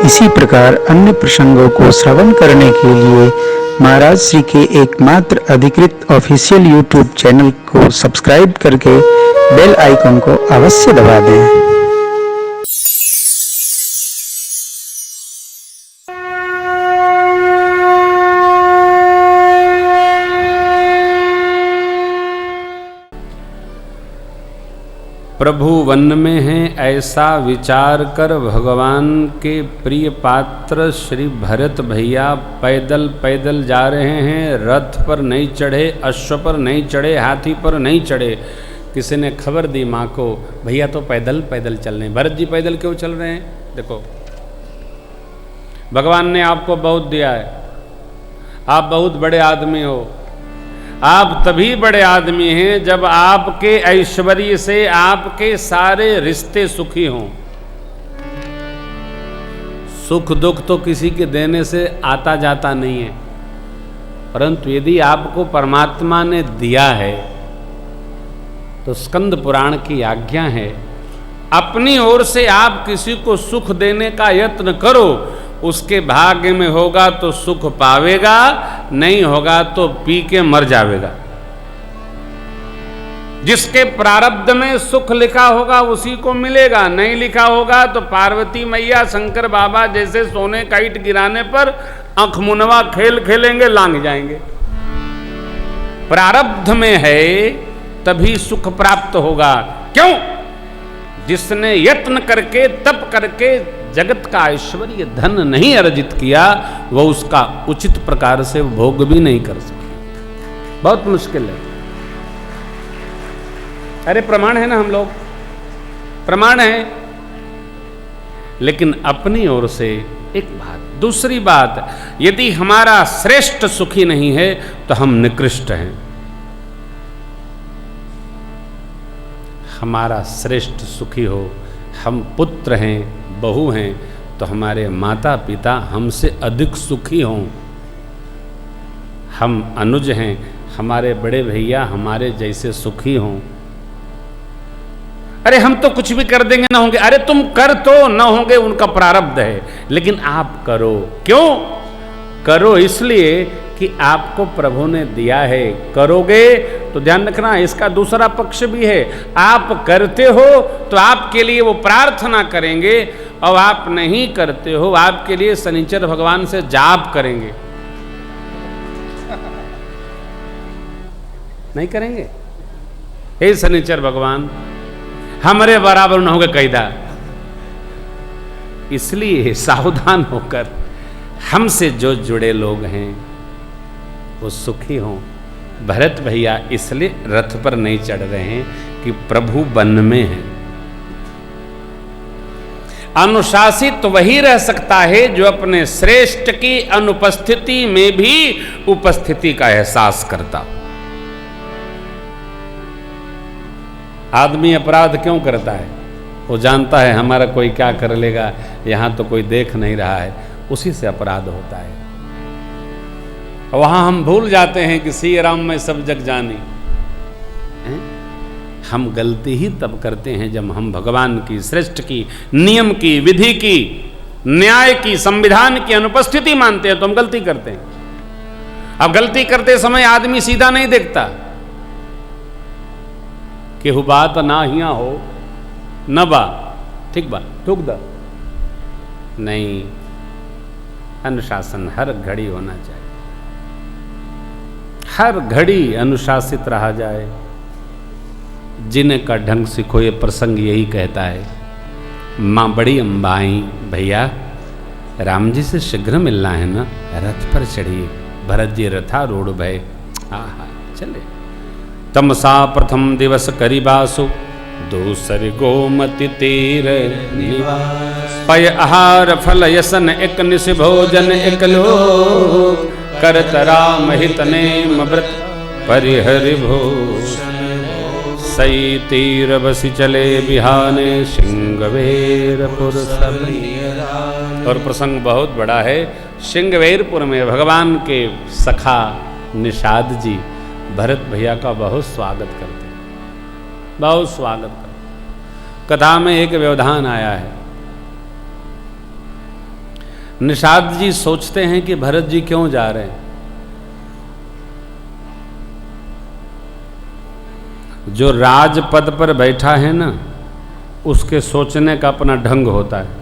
इसी प्रकार अन्य प्रसंगों को श्रवण करने के लिए महाराज श्री के एकमात्र अधिकृत ऑफिशियल यूट्यूब चैनल को सब्सक्राइब करके बेल आइकन को अवश्य दबा दें। प्रभु वन में हैं ऐसा विचार कर भगवान के प्रिय पात्र श्री भरत भैया पैदल पैदल जा रहे हैं। रथ पर नहीं चढ़े, अश्व पर नहीं चढ़े, हाथी पर नहीं चढ़े। किसी ने खबर दी माँ को, भैया तो पैदल पैदल चल रहे हैं। भरत जी पैदल क्यों चल रहे हैं? देखो, भगवान ने आपको बहुत दिया है, आप बहुत बड़े आदमी हो। आप तभी बड़े आदमी हैं जब आपके ऐश्वर्य से आपके सारे रिश्ते सुखी हों। सुख दुख तो किसी के देने से आता जाता नहीं है, परंतु यदि आपको परमात्मा ने दिया है तो स्कंद पुराण की आज्ञा है, अपनी ओर से आप किसी को सुख देने का यत्न करो। उसके भाग्य में होगा तो सुख पावेगा, नहीं होगा तो पी के मर जावेगा। जिसके प्रारब्ध में सुख लिखा होगा उसी को मिलेगा, नहीं लिखा होगा तो पार्वती मैया शंकर बाबा जैसे सोने का ईंट गिराने पर आंख मुनवा खेल खेलेंगे, लांग जाएंगे। प्रारब्ध में है तभी सुख प्राप्त होगा। क्यों? जिसने यत्न करके तप करके जगत का ऐश्वर्य धन नहीं अर्जित किया, वह उसका उचित प्रकार से भोग भी नहीं कर सके। बहुत मुश्किल है। अरे प्रमाण है ना, हम लोग प्रमाण है। लेकिन अपनी ओर से एक बात, दूसरी बात, यदि हमारा श्रेष्ठ सुखी नहीं है तो हम निकृष्ट हैं। हमारा श्रेष्ठ सुखी हो, हम पुत्र हैं, बहू हैं, तो हमारे माता पिता हमसे अधिक सुखी हों। हम अनुज हैं, हमारे बड़े भैया हमारे जैसे सुखी हों। अरे हम तो कुछ भी कर देंगे, ना होंगे। अरे तुम कर तो ना होंगे, उनका प्रारब्ध है, लेकिन आप करो। क्यों करो? इसलिए कि आपको प्रभु ने दिया है। करोगे तो ध्यान रखना, इसका दूसरा पक्ष भी है। आप करते हो तो आपके लिए वो प्रार्थना करेंगे, और आप नहीं करते हो आपके लिए शनिचर भगवान से जाप करेंगे। नहीं करेंगे? हे शनिचर भगवान, हमारे बराबर न होगा कैदा। इसलिए सावधान होकर हमसे जो जुड़े लोग हैं वो सुखी हों। भरत भैया इसलिए रथ पर नहीं चढ़ रहे हैं कि प्रभु वन में है। अनुशासित वही रह सकता है जो अपने श्रेष्ठ की अनुपस्थिति में भी उपस्थिति का एहसास करता हो। आदमी अपराध क्यों करता है? वो जानता है हमारा कोई क्या कर लेगा, यहां तो कोई देख नहीं रहा है, उसी से अपराध होता है। वहां हम भूल जाते हैं कि सिया राम में सब जग जानी। हम गलती ही तब करते हैं जब हम भगवान की, श्रेष्ठ की, नियम की, विधि की, न्याय की, संविधान की अनुपस्थिति मानते हैं तो हम गलती करते हैं। अब गलती करते समय आदमी सीधा नहीं देखता कि हु बात ना हिया हो न बा, ठीक बा, ठुक दा। नहीं, अनुशासन हर घड़ी होना चाहिए। हर घड़ी अनुशासित रहा जाए। जिन्हें का ढंग सीखो, ये प्रसंग यही कहता है। माँ बड़ी अम्बाई, भैया राम जी से शीघ्र मिलना है ना, रथ पर चढ़िए। भरत जी रथारूढ़ भय, आहा चले। तमसा प्रथम दिवस करिबासु, दूसर गोमति तीर निवास। पय आहार फल यसन एक निस भोजन एक लोक, करत राम हित नेम व्रत परिहरि भूषण। सई तीर बसी चले बिहाने, सिंगवेरपुर सब। और प्रसंग बहुत बड़ा है। सिंगवेरपुर में भगवान के सखा निषाद जी भरत भैया का बहुत स्वागत करते हैं, बहुत स्वागत करते। कथा में एक व्यवधान आया है। निषाद जी सोचते हैं कि भरत जी क्यों जा रहे हैं। जो राजपद पर बैठा है ना, उसके सोचने का अपना ढंग होता है।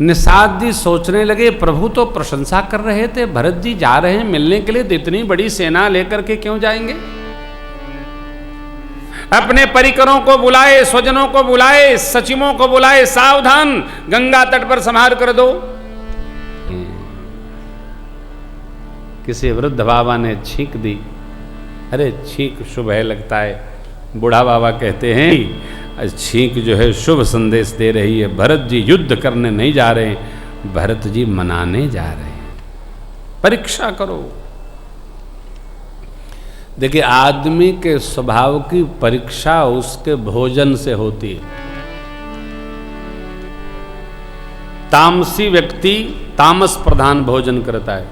निषाद जी सोचने लगे, प्रभु तो प्रशंसा कर रहे थे, भरत जी जा रहे हैं मिलने के लिए, तो इतनी बड़ी सेना लेकर के क्यों जाएंगे? अपने परिकरों को बुलाए, स्वजनों को बुलाए, सचिवों को बुलाए, सावधान गंगा तट पर संहार कर दो। किसी वृद्ध बाबा ने छींक दी। अरे छींक शुभ है लगता है, बूढ़ा बाबा कहते हैं छींक जो है शुभ संदेश दे रही है। भरत जी युद्ध करने नहीं जा रहे हैं, भरत जी मनाने जा रहे हैं। परीक्षा करो। देखिए, आदमी के स्वभाव की परीक्षा उसके भोजन से होती है। तामसी व्यक्ति तामस प्रधान भोजन करता है,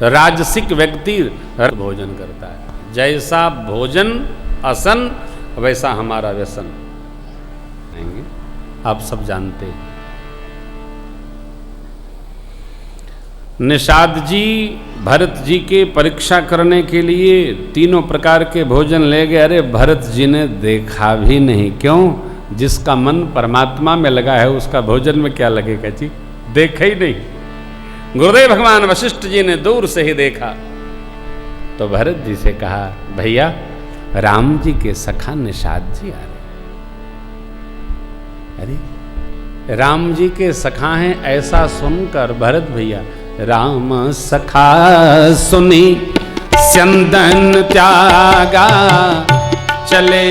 राजसिक व्यक्ति भोजन करता है। जैसा भोजन असन वैसा हमारा व्यसन, आप सब जानते हैं। निषाद जी भरत जी के परीक्षा करने के लिए तीनों प्रकार के भोजन ले गए। अरे भरत जी ने देखा भी नहीं। क्यों? जिसका मन परमात्मा में लगा है उसका भोजन में क्या लगेगा जी? देखा ही नहीं। गुरुदेव भगवान वशिष्ठ जी ने दूर से ही देखा तो भरत जी से कहा, भैया राम जी के सखा निषाद जी आ रहे। अरे राम जी के सखा हैं, ऐसा सुनकर भरत भैया, राम सखा सुनी चंदन त्यागा, चले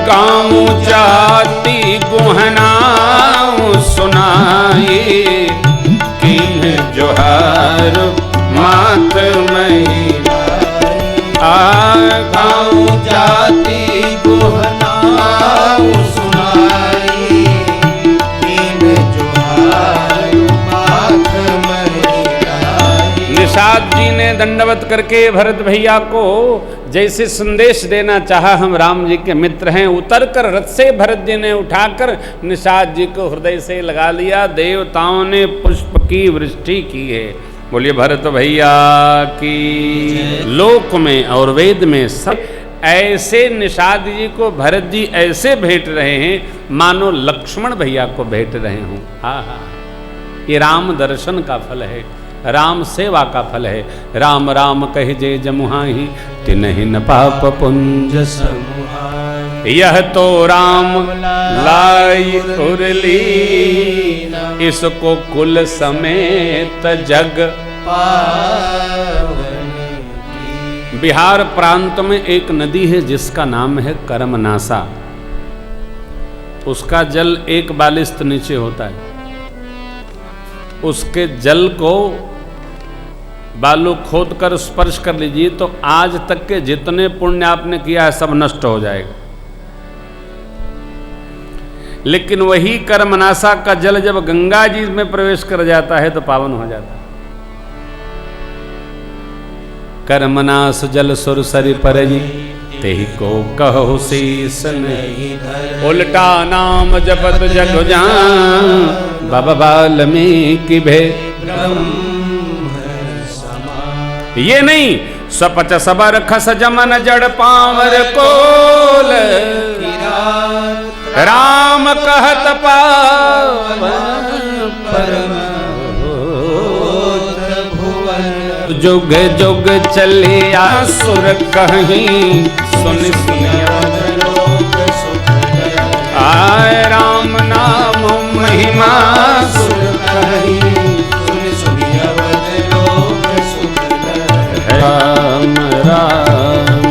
गाँव जाति गुहनाओं सुनाई, किन जोहार मात महिला। गाँव जाति गुहनाओं सुनाई, किन जोहार मात महिला। निषाद जी ने दंडवत करके भरत भैया को जैसे संदेश देना चाहा, हम राम जी के मित्र हैं, उतरकर रथ से भरत जी ने उठाकर निषाद जी को हृदय से लगा लिया। देवताओं ने पुष्प की वृष्टि की है। बोलिए भरत भैया की। लोक में और वेद में सब ऐसे निषाद जी को भरत जी ऐसे भेंट रहे हैं मानो लक्ष्मण भैया को भेंट रहे हों। हाँ हाँ, ये राम दर्शन का फल है, राम सेवा का फल है। राम राम कह जे जमुहाही, तिन्हि न पाप पुंज समुहाई। यह तो राम लाई उरली, इसको कुल समेत जग पावन। बिहार प्रांत में एक नदी है जिसका नाम है करमनासा। उसका जल 1 बालिश्त नीचे होता है। उसके जल को बालू खोद कर स्पर्श कर लीजिए तो आज तक के जितने पुण्य आपने किया है सब नष्ट हो जाएगा। लेकिन वही करमनासा का जल जब गंगा जी में प्रवेश कर जाता है तो पावन हो जाता है। करमनास जल सुरसरि परजी, तेहि को कहो शीस नहीं धर। उल्टा नाम जपत जग जान, बाबा वाल्मीकि भेद। ये नहीं सपच सबर खस जमन जड़ पावर कोल, राम कहत पावन परम जुग जुग चलिया सुर कहीं, सुन आय राम नाम महिमा सुर कहीं। राम राम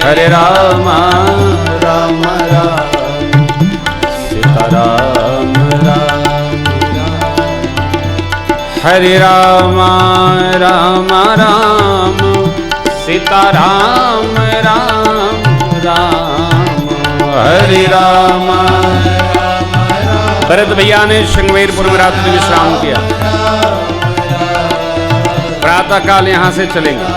हरे राम राम राम सीता राम राम हरे राम राम राम सीता राम राम राम हरे राम भरत भैया ने श्रृंगवेरपुर में रात्रि विश्राम किया। प्रातः काल यहां से चलेंगे।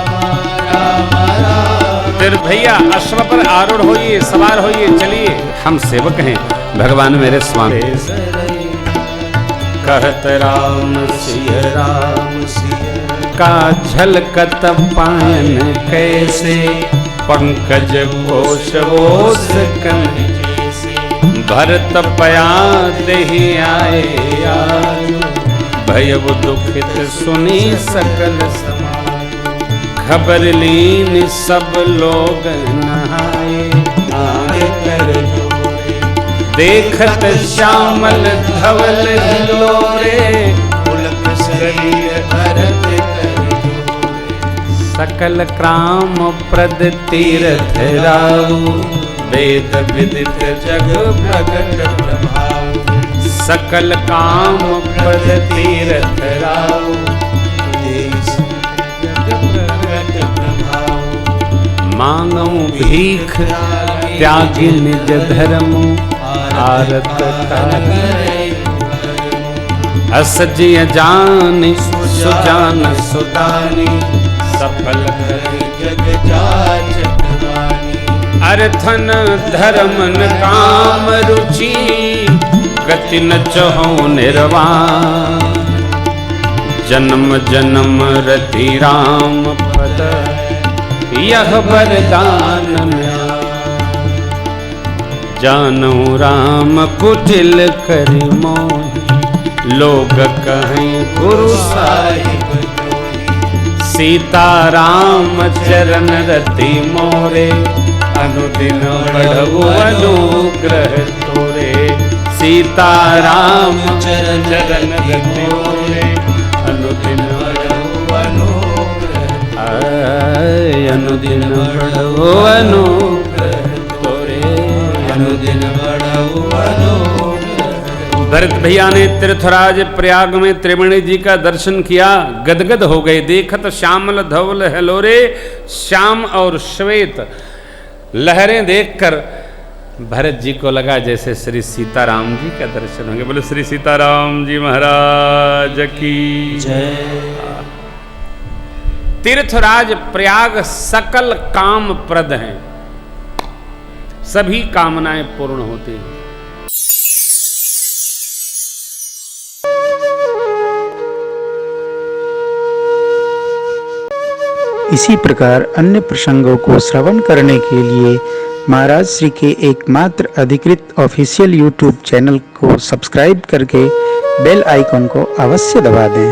फिर भैया अश्व पर आरूढ़ होइए, सवार होइए, चलिए, हम सेवक हैं, भगवान मेरे स्वामी। कहत राम सिय का झलकत पायन कैसे, पंकज कोशवोस कन भरत पया देहि आए आजु, भयउ दुखित सुनी सकल समाज। खबर लीन सब लोग नहाए आए कर जोरे, देखत श्यामल धवल हिलोरे, पुलक शरीर भरत कर जोरे। सकल काम प्रद तीरथ राऊ, वेद विदित जग प्रगट प्रभाव। सकल काम प्रद तीरथ राऊ, मांगू भीख त्यागी निज धर्म, आरत असजिय जानी सुजान सुदानी, सफल करी जग जाचक वानी। अर्थन धर्मन काम रुचि, गति न चहु निर्वाण। जन्म जन्म रति राम पद, यह वरदान म्या। जानू राम कुटिल करि मोहि, लोग कहें गुरु साहिब जोई। सीता राम चरण रति मोरे, अनुदिन बढ़ऊ अनुग्रह तोरे। सीता राम चरण रति मोरे, अनुदिन बढ़ऊ अनुग्रह। अनुदिन बढ़ऊ अनुग्रह तोरे, अनुदिन बढ़ऊ अनुग्रह। भरत भैया ने तीर्थराज प्रयाग में त्रिवेणी जी का दर्शन किया, गदगद हो गए। देखत श्यामल धवल हिलोरे, श्याम और श्वेत लहरें देखकर भरत जी को लगा जैसे श्री सीताराम जी का दर्शन होंगे। बोले श्री सीताराम जी महाराज की जय। तीर्थराज प्रयाग सकल काम प्रद हैं, सभी कामनाएं पूर्ण होती हैं। इसी प्रकार अन्य प्रसंगों को श्रवण करने के लिए महाराज श्री के एकमात्र अधिकृत ऑफिशियल यूट्यूब चैनल को सब्सक्राइब करके बेल आइकन को अवश्य दबा दें।